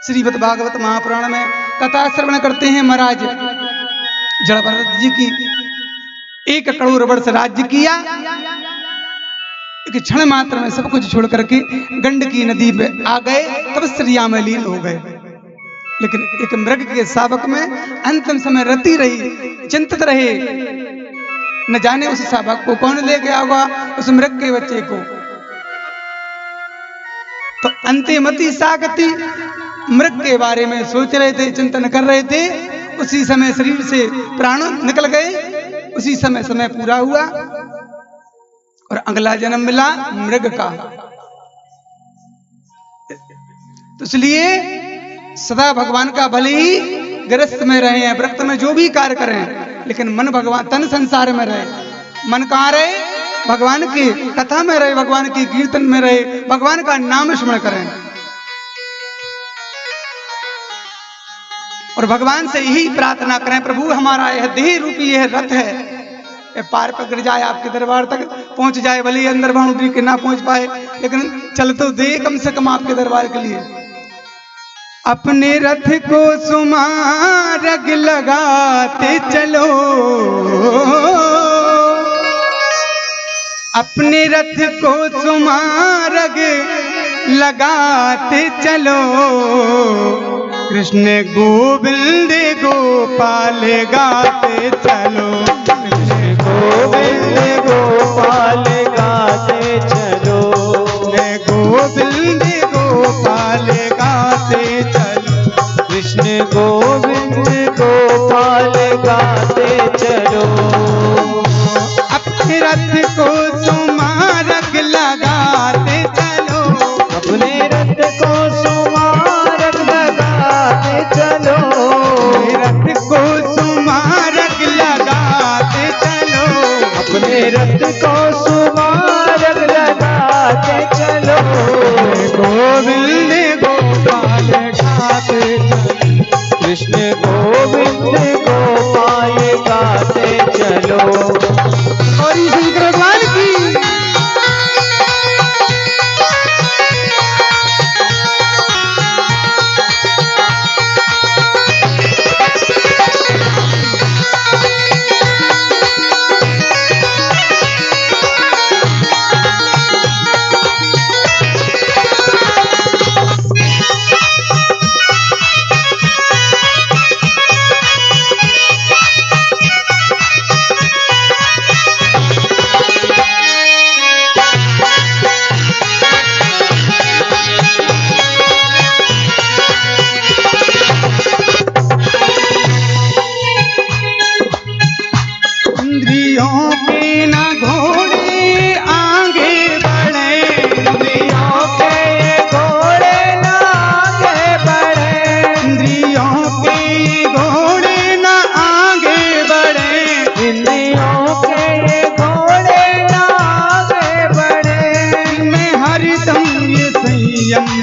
श्रीमद् भागवत महापुराण में कथा श्रवण करते हैं महाराज जड़भरत जी की। 1 करोड़ वर्ष राज्य किया, एक क्षण मात्र में सब कुछ छोड़ करके गंडकी नदी पे आ गए, तपस्या में लीन हो गए। लेकिन एक मृग के शावक में अंतिम समय रति रही, चिंतित रहे, न जाने उस शावक को कौन ले गया होगा, उस मृग के बच्चे को। तो अंतिमति सागति, मृग के बारे में सोच रहे थे, चिंतन कर रहे थे। उसी समय शरीर से प्राण निकल गए, उसी समय पूरा हुआ और अगला जन्म मिला मृग का। तो इसलिए सदा भगवान का भले ही गृहस्थ में रहे हैं, व्रत में जो भी कार्य करें, लेकिन मन भगवान, तन संसार में रहे। मन कहाँ रहे? भगवान की कथा में रहे, भगवान की कीर्तन में रहे, भगवान का नाम स्मरण करें। और भगवान से यही प्रार्थना करें, प्रभु हमारा यह देह रूपी यह रथ है, ये पार पकड़ जाए, आपके दरबार तक पहुंच जाए। भले अंदर बाउंड्री के ना पहुंच पाए, लेकिन चल तो दे कम से कम आपके दरबार के लिए। अपने रथ को सुमारग लगाते चलो, अपने रथ को सुमारग लगाते चलो, कृष्ण गोविंद गोपाल गाते चलो, कृष्ण गोविंद गोपाल गाते चलो, गोविंद गोपाल गाते चलो, कृष्ण गोविंद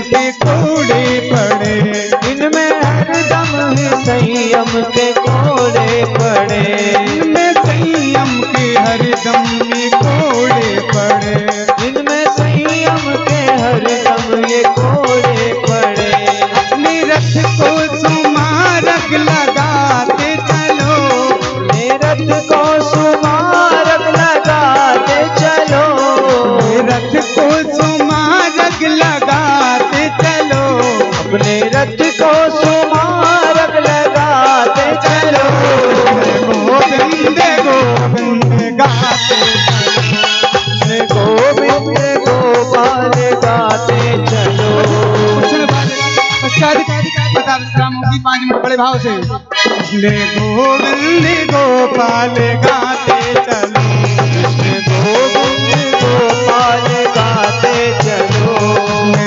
के कोड़े पड़े, इनमें हरदम है संयम के कोड़े पड़े, इनमें संयम के हरदम ये कोड़े पड़े, इनमें संयम के हरदम ये कोड़े पड़े। अपने रथ को सुमारक लगाते चलो, अपने रथ को सुमारक लगाते चलो, रथ को सुमारक लगाते चलो, अपने रथ को सुमारक लगाते चलो। गोविंद गोविंद गाते चलो, गोविंद गोपाल गाते चलो। पश्चात पता विश्राम होगी 5 मिनट बड़े भाव से। कृष्ण गोविंद गोपाल गाते चलो, कृष्ण गोविंद गोपाल गाते चलो,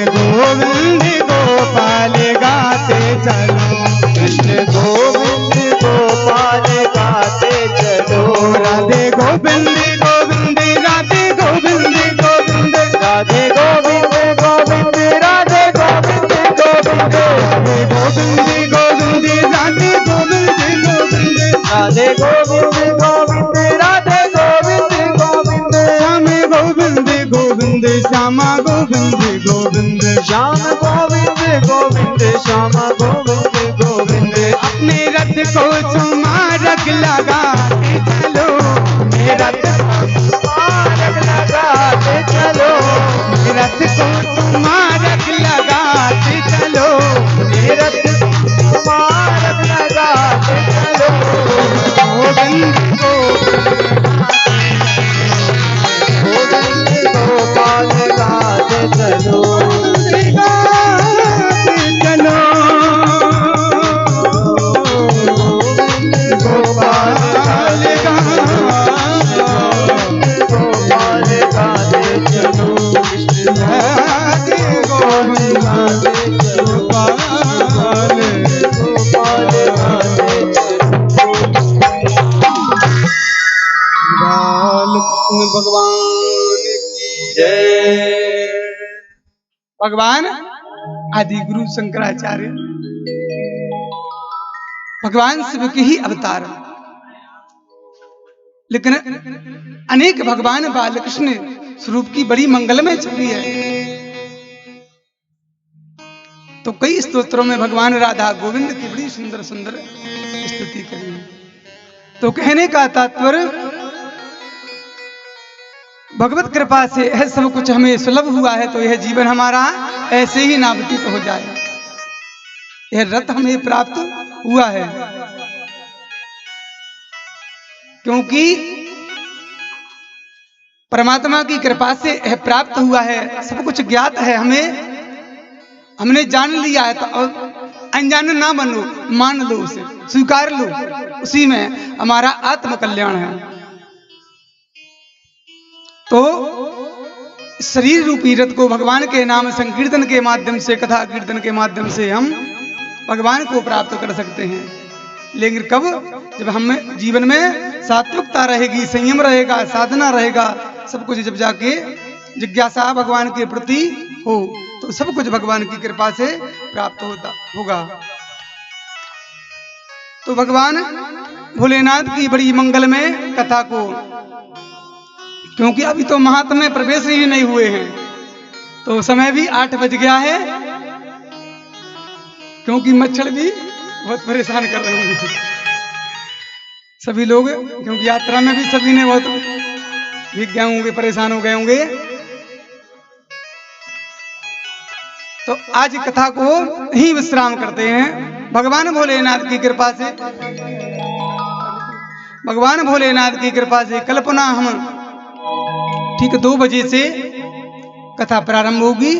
गोविंद गोपाल गाते चलो, कृष्ण गोविंद गोपाल गाते चलो। राधे गोविंद गोविंद राधे गोविंद गोविंद, राधे गोविंद गोविंद राधे गोविंद गोविंद, राधे गोविंद गोविंद राधे गोविंद गोविंद, राधे गोविंद गोविंद राधे गोविंद गोविंद, श्याम गोविंद गोविंद, श्याम गोविंद गोविंद, श्याम गोविंद गोविंद, श्याम गोविंद गोविंद। अपने रथ को सुमारक लगाते चलो, मेरा रथ सुमारक लगाते चलो, रथ को सुमारक लगाते चलो, रथ सुमारक लगाते चलो। गोविंद गोविंद गोपाल गाते चलो, गाते चलो, गोपाल गोपाल गाते चलो, कृष्ण राधे गोविंद गोपाल गोपाल गाते चलो। बाल कृष्ण भगवान की जय। भगवान आदि गुरु शंकराचार्य भगवान शिव के ही अवतार, लेकिन अनेक भगवान बालकृष्ण स्वरूप की बड़ी मंगलमय छवि है। तो कई स्तोत्रों में भगवान राधा गोविंद की बड़ी सुंदर सुंदर स्तुति करी है। तो कहने का तात्पर्य, भगवत कृपा से यह सब कुछ हमें सुलभ हुआ है, तो यह जीवन हमारा ऐसे ही नावतीत हो जाए। यह रथ हमें प्राप्त हुआ है क्योंकि परमात्मा की कृपा से यह प्राप्त हुआ है। सब कुछ ज्ञात है हमें, हमने जान लिया है, तो अनजान ना बनो, मान लो उसे, स्वीकार लो, उसी में हमारा आत्म कल्याण है। तो शरीर रूपी रथ को भगवान के नाम संकीर्तन के माध्यम से, कथा कीर्तन के माध्यम से हम भगवान को प्राप्त कर सकते हैं। लेकिन कब? जब हम जीवन में सात्विकता रहेगी, संयम रहेगा, साधना रहेगा, सब कुछ जब जाके जिज्ञासा भगवान के प्रति हो, तो सब कुछ भगवान की कृपा से प्राप्त होगा। तो भगवान भोलेनाथ की बड़ी मंगलमय कथा को, क्योंकि अभी तो महात्म में प्रवेश ही नहीं हुए हैं, तो समय भी 8 बज गया है, क्योंकि मच्छर भी बहुत परेशान कर रहे होंगे सभी लोग, क्योंकि यात्रा में भी सभी ने बहुत भीग गए होंगे, परेशान हो गए होंगे। तो आज कथा को ही विश्राम करते हैं। भगवान भोलेनाथ की कृपा से, भगवान भोलेनाथ की कृपा से कल पुनः हम ठीक 2 बजे से कथा प्रारंभ होगी,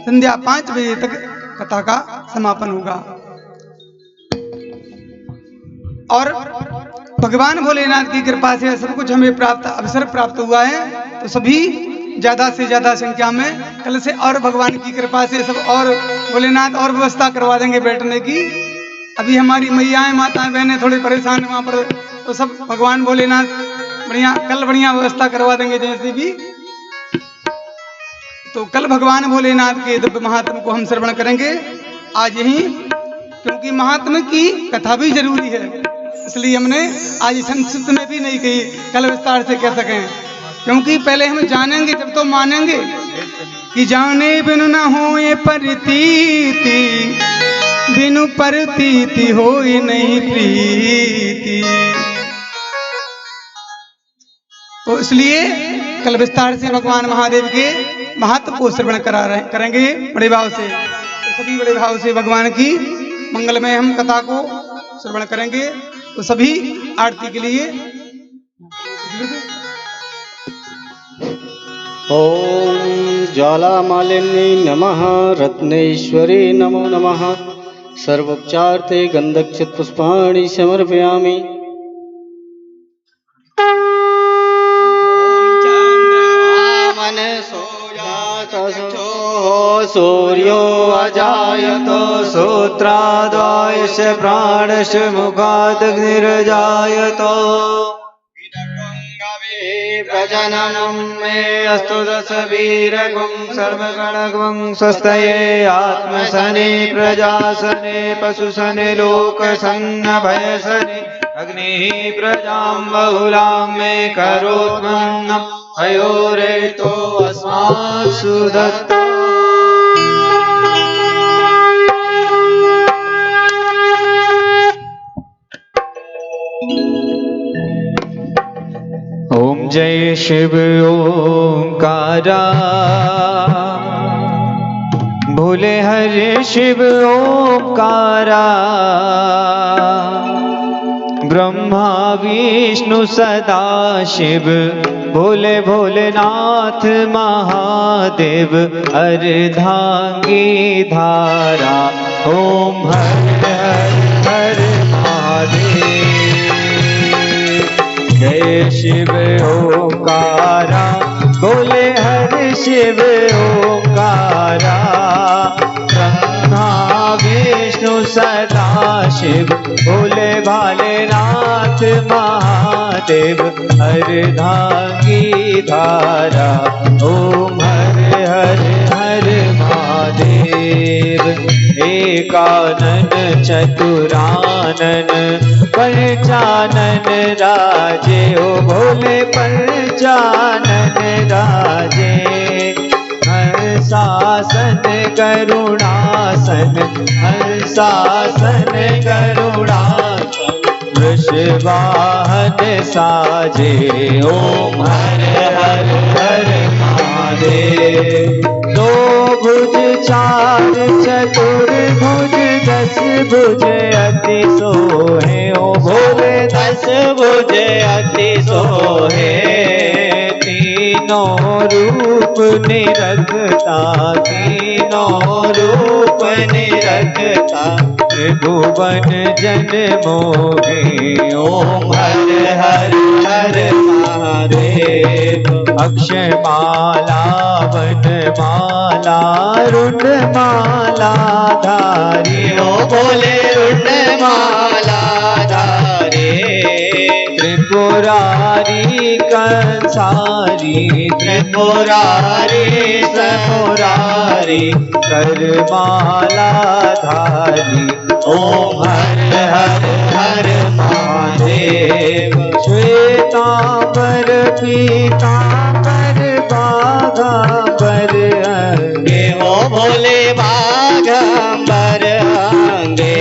संध्या 5 बजे तक कथा का समापन होगा। और भगवान भोलेनाथ की कृपा से सब कुछ हमें अवसर प्राप्त हुआ है, तो सभी ज्यादा से ज्यादा संख्या में कल से और भगवान की कृपा से सब और भोलेनाथ और व्यवस्था करवा देंगे बैठने की। अभी हमारी मैयाएं, माताएं, बहनें थोड़ी परेशान है वहां पर, तो सब भगवान भोलेनाथ बढ़िया कल बढ़िया व्यवस्था करवा देंगे जैसे भी। तो कल भगवान भोलेनाथ के दिव्य महात्म को हम श्रवण करेंगे आज यहीं, क्योंकि महात्म की कथा भी जरूरी है, इसलिए हमने आज संक्षिप्त में भी नहीं कही, कल विस्तार से कह सकें, क्योंकि पहले हम जानेंगे जब तो मानेंगे कि जाने बिनु न हो ये प्रतीति, बिनु प्रतीति हो नहीं प्रीति। तो इसलिए कल विस्तार से भगवान महादेव के महत्व को श्रवण करेंगे बड़े भाव से। तो सभी बड़े भाव से भगवान की मंगलमय हम कथा को श्रवण करेंगे। तो सभी आरती के लिए ओम ज्वालामालिन्यै नमः, रत्नेश्वरी नमो नमः, सर्वोपचार्थे गन्धक्षत पुष्पाणि समर्पयामि। सूर्यो अजायतो सूत्राद्वायस्य प्राणस्य मुखादग्निर्जायतो प्रजननं मे अस्तु दशवीरगुं सर्वगणगुं स्वस्तये आत्मसने प्रजासने पशुसने लोकसन्नभयसने अग्निः प्रजां बहुलां मे करोत्मन्नम् अयोरेतो अस्मात् सुदत्तो। ओम जय शिव ओंकारा, भोले हरे शिव ओंकारा, ब्रह्मा विष्णु सदा शिव, भोले भोलेनाथ महादेव, अर्धांगी धारा, ओम हर हर हर महादेव। जय शिव ओंकारा, भोले हरि शिव ओंकारा, ब्रह्मा विष्णु सदा शिव, भोले भालेनाथ महादेव, अर्धांगी धारा, ओम हर हर हर महादेव। एकानन चतुरानन पंचानन राजे, ओ भोले पंचानन राजे, हंसासन करुणासन, हंसासन करुणासन, वृषवाहन साजे, ओम हर हर हर महादेव। दो भुज चार चतुर्भुज, दस भुज अति सोहे, ओ भोले दस भुज अति सोहे, तीनों रूप निरखता, तीनों रूप निरखता, त्रिभुवन जन मोहे, ओम हर हर हर महादेव। अक्षमाला वनमाला रुंडमाला धारी, ओ भोले रुंडमाला धारी, त्रिपुरारी कंसारी, त्रिपुरारी सपुरारी, करमाला धारी, ओम हर हर हर महादेव। श्वेतांबर पीतांबर बाघांबर अंगे, ओ भोले बाघांबर अंगे,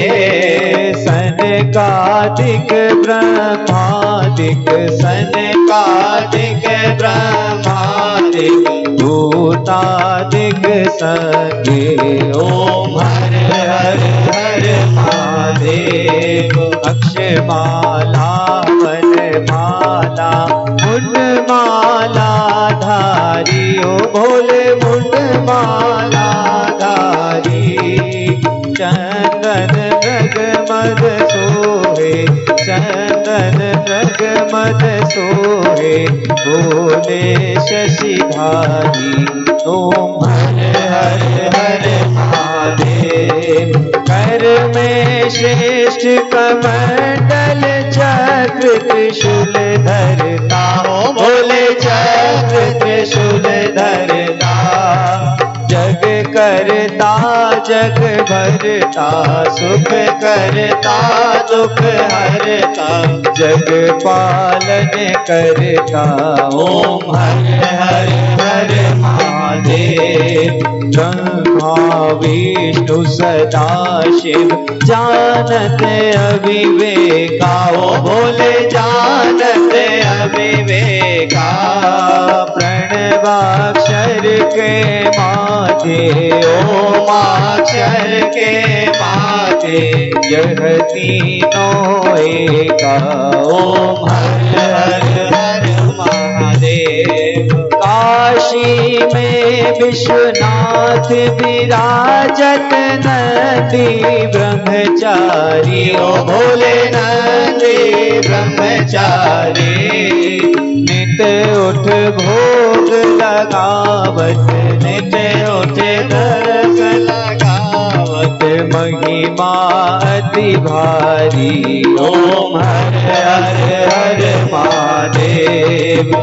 सनकादिक ब्रह्मादिक, सनकादिक ब्रह्मादिक, भूतादिक संगे, ओम हर हर हर महादेव। अक्षमाला वनमाला मुंडमाला धारी, ओ भोले मुंडमाला धारी, चंदन मृग मद सोहे, चंदन मृग मद सोहे, भोले शशिधारी, ओम हर हर हर महादेव। कर में श्रेष्ठ कमंडल चक्र त्रिशूल धरता, ओ भोले चक्र त्रिशूल धरता, करता जग भरता, सुख करता दुख हरता, जग पालन करता। ओम हर हर हर महादेव। ब्रह्मा विष्णु सदा शिव जानत अविवेका, ओ बोले जानत अविवेका। प्रणवाक्षर के माथे, ओमाक्षर के माथे, यह तीनों एका। ओम हर हर हर महादेव। काशी में विश्वनाथ विराजत, नंदी ब्रह्मचारी, ओ भोले नंदी ब्रह्मचारी। नित उठ भोग लगावत, नित उठ दर्श लगावत, महिमा अति भारी। ओम हर हर हर महादेव।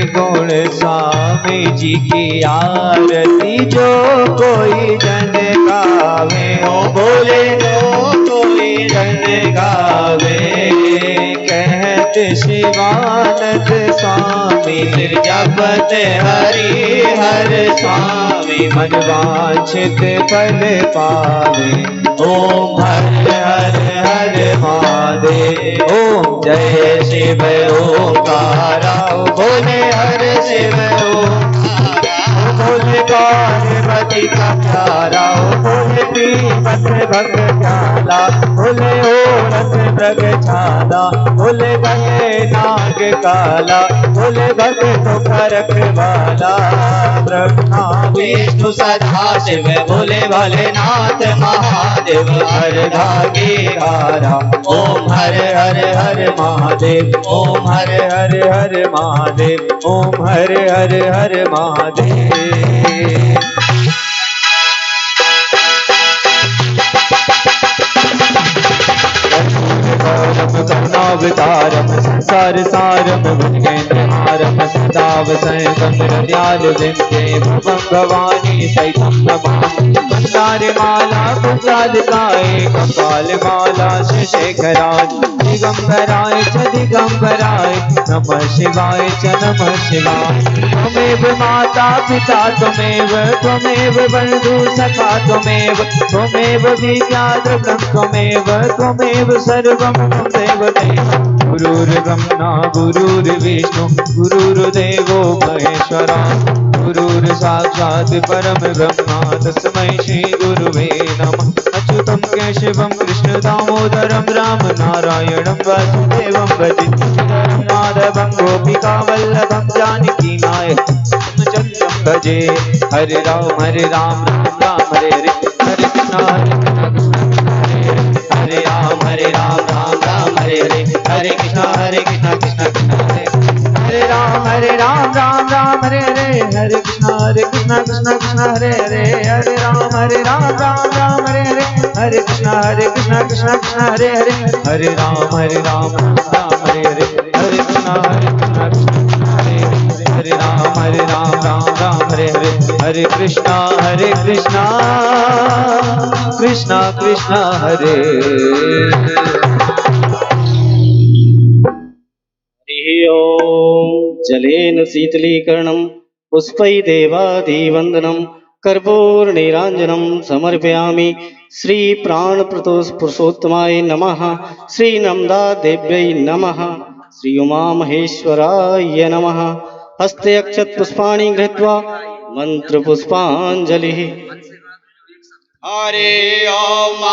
गुण स्वामी जी की आरती जो कोई जन गावे, ओ बोले जो कोई जन गावे। कहत शिवानंद स्वामी, जपत हरि हर स्वामी, मन वांछित फल पावे। ओम हर हर हर महादेव। ओम जय शिव ओंकारा, बोले हर शिव ओंकारा, बोले पार्वती का प्यारा, बोले पीपत भग जाला, बोले ओरस मृग छाला, बोले गले नाग काला, बोले भक्तों का रखवाला। ब्रह्मा विष्णु सदा शिव, बोले भोलेनाथ महादेव, हर धागे हारा। ओम हर हर हर महादेव। ओम हर हर हर महादेव। ओम हर हर हर महादेव। करुणावतारम संसार सारम भुजगेन्द्रहारम, सदावसंतं हृदयालु विन्दे भवं भवानी सहितं नमामि। मंदारमाला कुंजालिकाय, कपालमाला शेखराय, दिगंबराय च दिगंबराय, नमः शिवाय च नमः शिवाय। त्वमेव माता पिता त्वमेव, त्वमेव बन्धु सखा त्वमेव, त्वमेव विद्याद्रविणं त्वमेव, त्वमेव सर्वं त्वमेव देव। गुरुर्ब्रह्मा गुरुर्विष्णु गुरुर्देवो महेश्वरा, गुरुर्साक्षात् परम ब्रह्मा तस्मै श्री गुरुवे नमः। अच्युतं केशवं कृष्ण दामोदरं राम नारायणं वासुदेवं भजे, माधवं गोपिका वल्लभं जानकी नायकं चन्द्रं भजे। हरे राम राम राम हरे हरे, हरे कृष्णा हरे राम राम राम हरे हरे, हरे कृष्णा कृष्णा कृष्णा हरे हरे। राम राम हरे हरे, हरे कृष्णा कृष्णा कृष्णा हरे हरे, हरे राम राम हरे हरे, हरे कृष्णा कृष्णा कृष्णा हरे हरे, हरे राम राम हरे हरे, हरे कृष्णा कृष्णा हरे हरे, हरे राम राम हरे हरे, हरे कृष्णा कृष्णा कृष्णा हरे। जलेन शीतलीकरणं पुष्पै देवादिवन्दनं कर्पूरनीराञ्जनं समर्पयामि। श्री प्राणपुरुषोत्तमाय नमः, श्री नमदादेव्यै नमः, श्री उमामहेश्वराय नमः। हस्ते अक्षतपुष्पाणि गृहीत्वा मन्त्रपुष्पाञ्जलिः। हरे ओम।